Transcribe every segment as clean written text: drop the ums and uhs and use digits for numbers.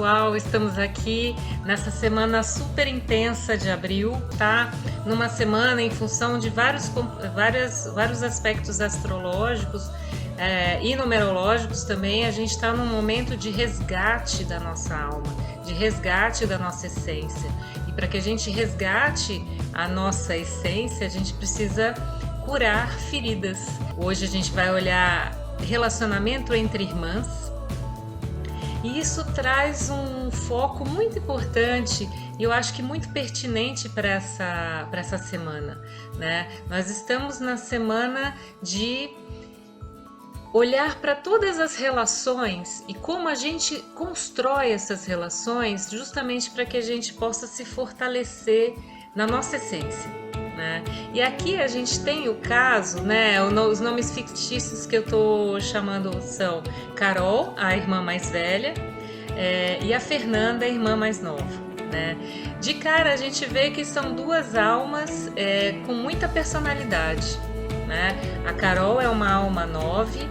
pessoal, estamos aqui nessa semana super intensa de abril, tá? Numa semana em função de vários aspectos astrológicos e numerológicos também. A gente está num momento de resgate da nossa alma, de resgate da nossa essência. E para que a gente resgate a nossa essência, a gente precisa curar feridas. Hoje a gente vai olhar relacionamento entre irmãs. E isso traz um foco muito importante e eu acho que muito pertinente para essa semana, né? Nós estamos na semana de olhar para todas as relações e como a gente constrói essas relações justamente para que a gente possa se fortalecer na nossa essência, né? E aqui a gente tem o caso, né? Os nomes fictícios que eu tô chamando são Carol, a irmã mais velha, e a Fernanda, a irmã mais nova, né? De cara a gente vê que são duas almas com muita personalidade, né? A Carol é uma alma 9,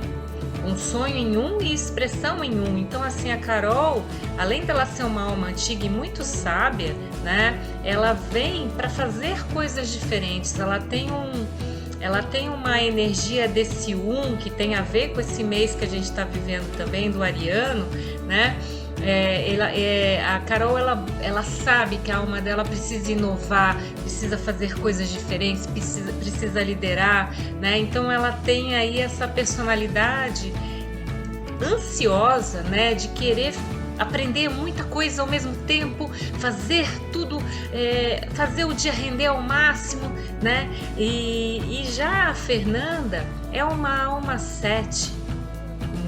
um sonho em um e expressão em um. Então, assim, a Carol, além dela ser uma alma antiga e muito sábia, né, ela vem para fazer coisas diferentes. Ela tem uma energia desse que tem a ver com esse mês que a gente está vivendo também, do ariano, né? A Carol, ela sabe que a alma dela precisa inovar, precisa fazer coisas diferentes, precisa liderar, né? Então ela tem aí essa personalidade ansiosa, né? De querer aprender muita coisa ao mesmo tempo, fazer tudo, fazer o dia render ao máximo, né? E já a Fernanda é uma alma 7,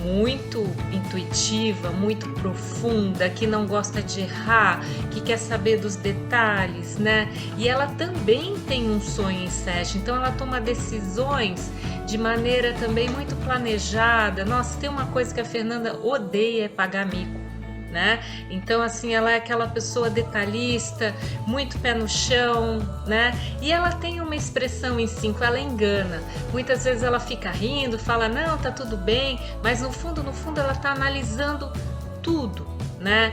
muito intuitiva, muito profunda, que não gosta de errar, que quer saber dos detalhes, né? E ela também tem um sonho em 7, então ela toma decisões de maneira também muito planejada. Nossa, tem uma coisa que a Fernanda odeia, é pagar mico, né? Então, assim, ela é aquela pessoa detalhista, muito pé no chão, né? E ela tem uma expressão em 5, ela engana. Muitas vezes ela fica rindo, fala, não, tá tudo bem, mas no fundo ela tá analisando tudo, né?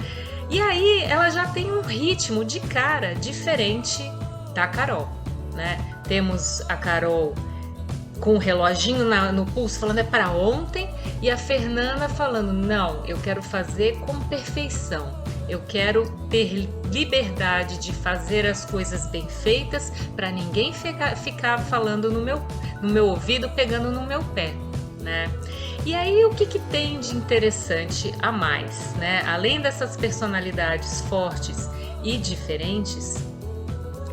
E aí ela já tem um ritmo de cara diferente da Carol, né? Temos a Carol com o reloginho no pulso, falando é para ontem, e a Fernanda falando, não, eu quero fazer com perfeição, eu quero ter liberdade de fazer as coisas bem feitas, para ninguém ficar falando no meu ouvido, pegando no meu pé, né? E aí o que tem de interessante a mais, né? Além dessas personalidades fortes e diferentes,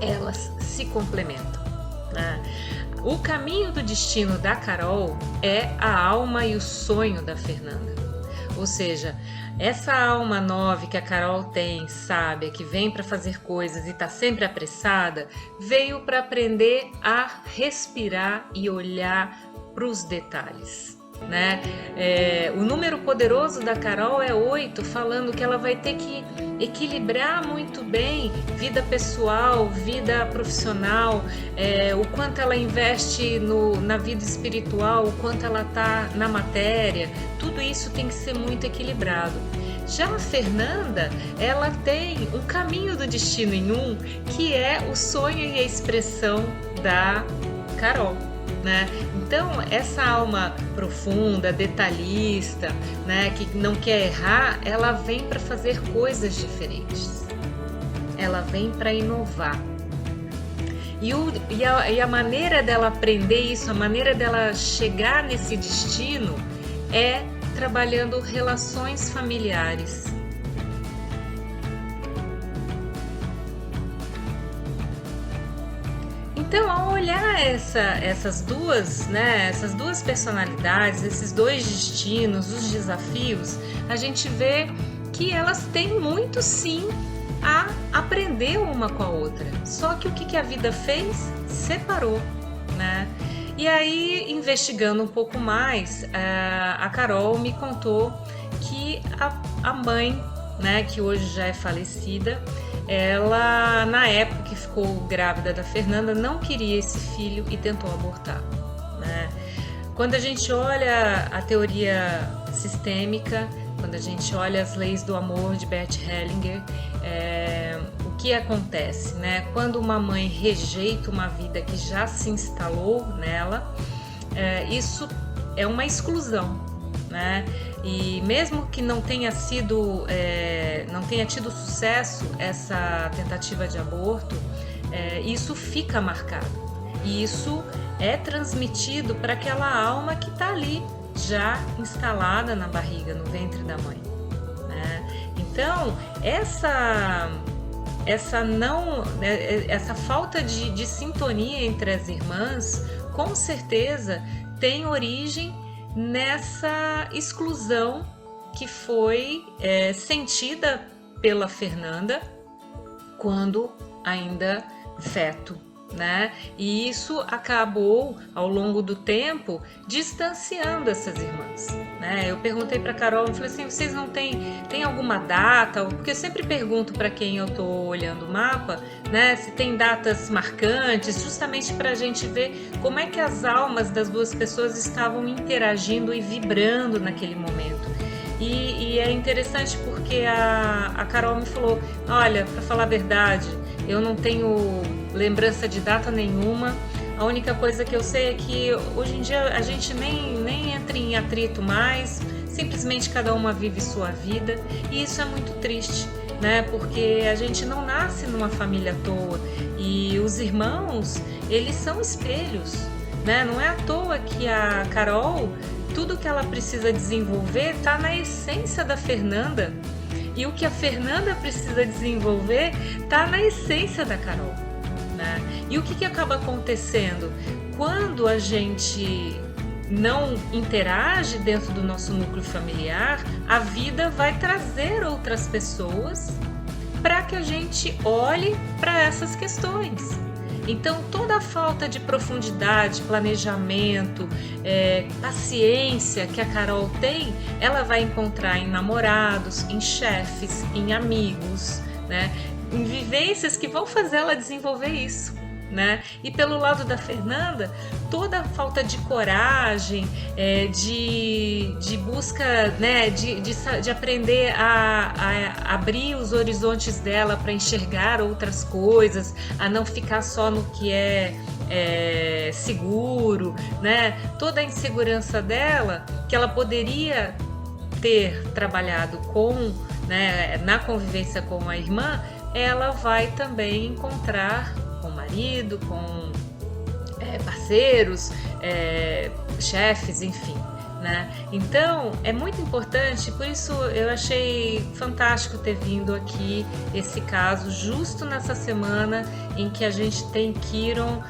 elas se complementam, né? O caminho do destino da Carol é a alma e o sonho da Fernanda. Ou seja, essa alma 9 que a Carol tem, sábia, que vem para fazer coisas e está sempre apressada, veio para aprender a respirar e olhar para os detalhes, né? O número poderoso da Carol é 8, falando que ela vai ter que equilibrar muito bem vida pessoal, vida profissional, o quanto ela investe na vida espiritual, o quanto ela está na matéria, tudo isso tem que ser muito equilibrado. Já a Fernanda, ela tem um caminho do destino em 1, que é o sonho e a expressão da Carol, né? Então essa alma profunda, detalhista, né, que não quer errar, ela vem para fazer coisas diferentes, ela vem para inovar. E a maneira dela aprender isso, a maneira dela chegar nesse destino é trabalhando relações familiares. Então, ao olhar essas duas personalidades, esses dois destinos, os desafios, a gente vê que elas têm muito sim a aprender uma com a outra. Só que o que a vida fez? Separou, né? E aí, investigando um pouco mais, a Carol me contou que a mãe, né, que hoje já é falecida, ela, na época que ficou grávida da Fernanda, não queria esse filho e tentou abortar, né? Quando a gente olha a teoria sistêmica, quando a gente olha as leis do amor de Bert Hellinger, o que acontece, né? Quando uma mãe rejeita uma vida que já se instalou nela, isso é uma exclusão, né? E mesmo que não tenha tido sucesso essa tentativa de aborto, isso fica marcado. E isso é transmitido para aquela alma que está ali, já instalada na barriga, no ventre da mãe, né? Então, essa falta de sintonia entre as irmãs, com certeza tem origem nessa exclusão que foi sentida pela Fernanda quando ainda feto, né? E isso acabou, ao longo do tempo, distanciando essas irmãs, né? Eu perguntei para Carol, eu falei assim, vocês não tem alguma data? Porque eu sempre pergunto para quem eu tô olhando o mapa, né, se tem datas marcantes, justamente para a gente ver como é que as almas das duas pessoas estavam interagindo e vibrando naquele momento. E é interessante porque a Carol me falou, olha, para falar a verdade, eu não tenho lembrança de data nenhuma. A única coisa que eu sei é que hoje em dia a gente nem entra em atrito mais, simplesmente cada uma vive sua vida, e isso é muito triste, né? Porque a gente não nasce numa família à toa, e os irmãos, eles são espelhos, né? Não é à toa que a Carol, tudo que ela precisa desenvolver está na essência da Fernanda, e o que a Fernanda precisa desenvolver está na essência da Carol, né? E o que acaba acontecendo? Quando a gente não interage dentro do nosso núcleo familiar, a vida vai trazer outras pessoas para que a gente olhe para essas questões. Então, toda a falta de profundidade, planejamento, paciência que a Carol tem, ela vai encontrar em namorados, em chefes, em amigos, né? Em vivências que vão fazer ela desenvolver isso, né? E pelo lado da Fernanda, toda a falta de coragem, de busca, né, de aprender a abrir os horizontes dela para enxergar outras coisas, a não ficar só no que é seguro, né? Toda a insegurança dela, que ela poderia ter trabalhado com, né, na convivência com a irmã, ela vai também encontrar com o marido, com parceiros, chefes, enfim, né? Então, é muito importante, por isso eu achei fantástico ter vindo aqui esse caso, justo nessa semana em que a gente tem Quiron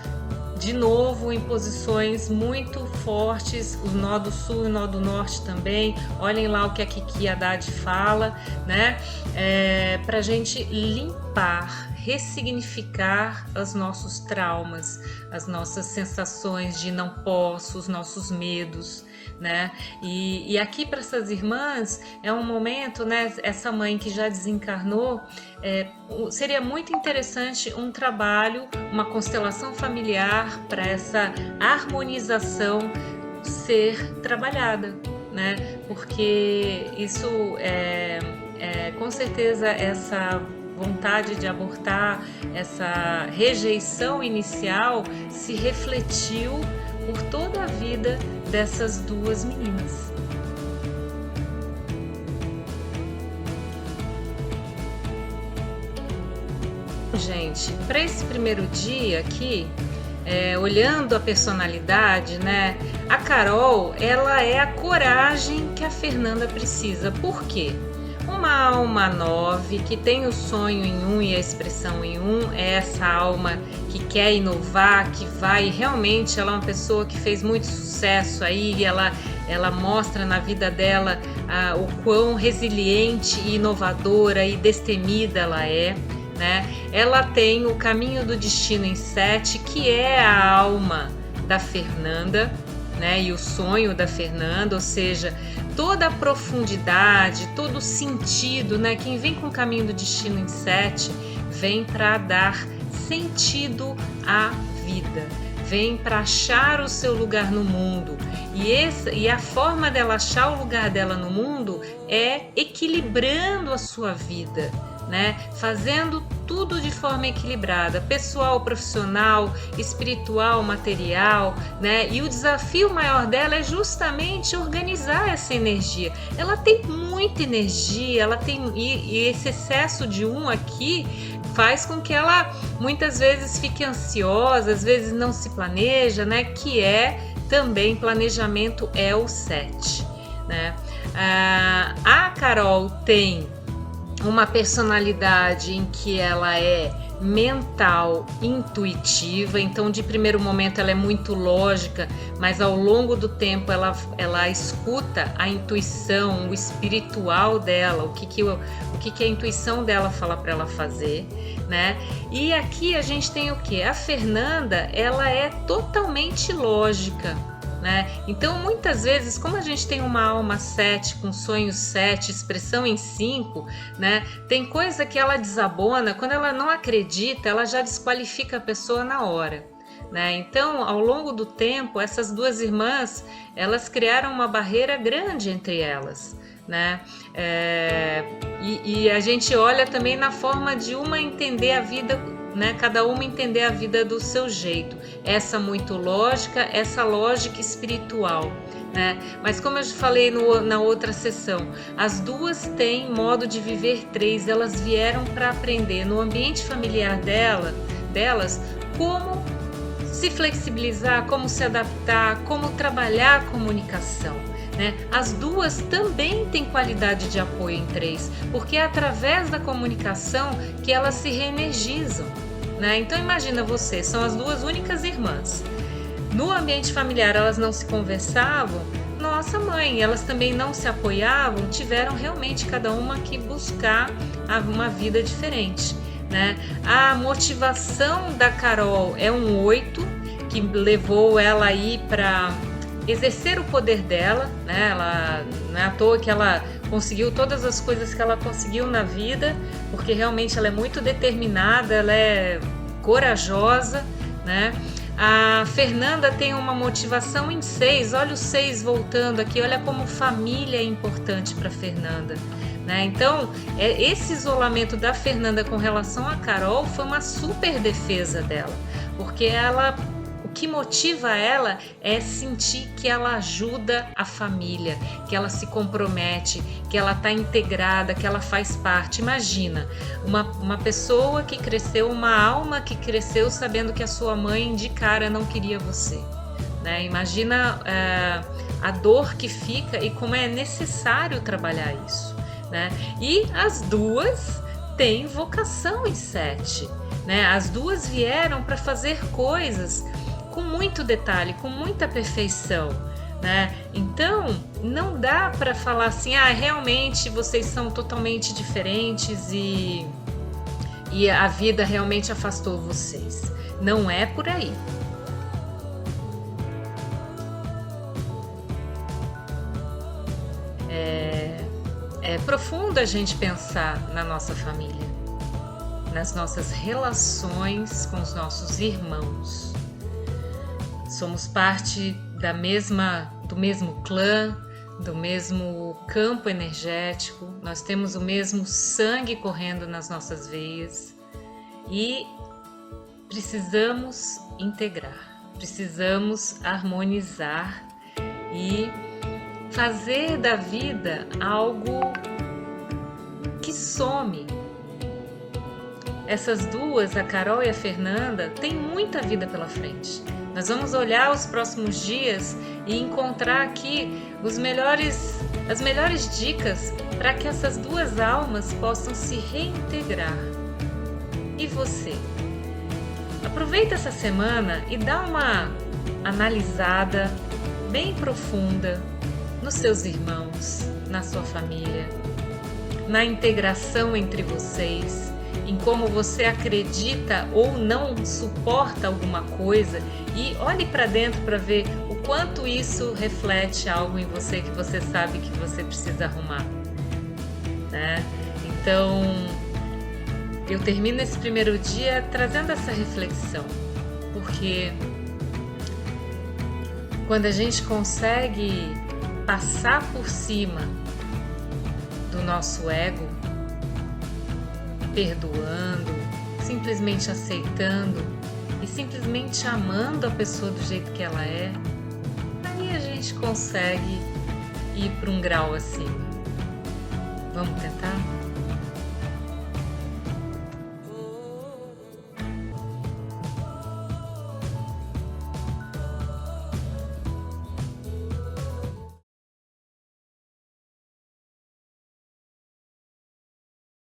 de novo em posições muito fortes, o nó do sul e o nó do norte também. Olhem lá o que a Kiki Haddad fala, né? Para a gente limpar, ressignificar os nossos traumas, as nossas sensações de não posso, os nossos medos, né? E aqui para essas irmãs é um momento, né? Essa mãe que já desencarnou, seria muito interessante um trabalho, uma constelação familiar para essa harmonização ser trabalhada, né? Porque isso com certeza essa vontade de abortar, essa rejeição inicial se refletiu por toda a vida dessas duas meninas. Gente, para esse primeiro dia aqui, olhando a personalidade, né? A Carol, ela é a coragem que a Fernanda precisa. Por quê? Uma alma 9 que tem o sonho em 1 e a expressão em 1, é essa alma que quer inovar, que vai, realmente ela é uma pessoa que fez muito sucesso aí, ela mostra na vida dela o quão resiliente e inovadora e destemida ela é, né? Ela tem o caminho do destino em 7, que é a alma da Fernanda, né? E o sonho da Fernanda, ou seja, toda a profundidade, todo o sentido, né? Quem vem com o caminho do destino em 7 vem para dar sentido à vida, vem para achar o seu lugar no mundo. E a forma dela achar o lugar dela no mundo é equilibrando a sua vida, né? Fazendo tudo de forma equilibrada, pessoal, profissional, espiritual, material, né? E o desafio maior dela é justamente organizar essa energia. Ela tem muita energia, e esse excesso de aqui faz com que ela muitas vezes fique ansiosa, às vezes não se planeja, né? Que é também planejamento é o 7, né? A Carol tem uma personalidade em que ela é mental, intuitiva, então de primeiro momento ela é muito lógica, mas ao longo do tempo ela escuta a intuição, o espiritual dela, o que a intuição dela fala para ela fazer, né? E aqui a gente tem o que? A Fernanda, ela é totalmente lógica, né? Então muitas vezes, como a gente tem uma alma 7 com sonhos 7, expressão em 5, né? Tem coisa que ela desabona, quando ela não acredita, ela já desqualifica a pessoa na hora, né? Então, ao longo do tempo, essas duas irmãs, elas criaram uma barreira grande entre elas, né? E a gente olha também na forma de uma entender a vida, né? Cada uma entender a vida do seu jeito. Essa muito lógica, essa lógica espiritual, né? Mas como eu falei na outra sessão, as duas têm modo de viver 3. Elas vieram para aprender no ambiente familiar delas como se flexibilizar, como se adaptar, como trabalhar a comunicação, né? As duas também têm qualidade de apoio em 3, porque é através da comunicação que elas se reenergizam, né? Então imagina você, são as duas únicas irmãs. No ambiente familiar elas não se conversavam, nossa mãe, elas também não se apoiavam, tiveram realmente cada uma que buscar uma vida diferente, né? A motivação da Carol é um 8, que levou ela aí para exercer o poder dela, né? Ela, não é à toa que ela conseguiu todas as coisas que ela conseguiu na vida, porque realmente ela é muito determinada, ela é corajosa, né? A Fernanda tem uma motivação em 6, olha o 6 voltando aqui, olha como família é importante para Fernanda, né? Então, esse isolamento da Fernanda com relação a Carol foi uma super defesa dela, porque o que motiva ela é sentir que ela ajuda a família, que ela se compromete, que ela está integrada, que ela faz parte. Imagina, uma pessoa que cresceu, uma alma que cresceu sabendo que a sua mãe de cara não queria você, né? Imagina a dor que fica e como é necessário trabalhar isso, né? E as duas têm vocação em 7, né? As duas vieram para fazer coisas com muito detalhe, com muita perfeição, né? Então, não dá para falar assim, realmente vocês são totalmente diferentes e a vida realmente afastou vocês. Não é por aí. É profundo a gente pensar na nossa família, nas nossas relações com os nossos irmãos. Somos parte do mesmo clã, do mesmo campo energético, nós temos o mesmo sangue correndo nas nossas veias e precisamos integrar, precisamos harmonizar e fazer da vida algo que some. Essas duas, a Carol e a Fernanda, têm muita vida pela frente. Nós vamos olhar os próximos dias e encontrar aqui as melhores dicas para que essas duas almas possam se reintegrar. E você? Aproveita essa semana e dá uma analisada bem profunda nos seus irmãos, na sua família, na integração entre vocês, em como você acredita ou não suporta alguma coisa, e olhe para dentro para ver o quanto isso reflete algo em você que você sabe que você precisa arrumar, né? Então, eu termino esse primeiro dia trazendo essa reflexão, porque quando a gente consegue passar por cima do nosso ego, perdoando, simplesmente aceitando e simplesmente amando a pessoa do jeito que ela é, aí a gente consegue ir para um grau acima. Vamos tentar?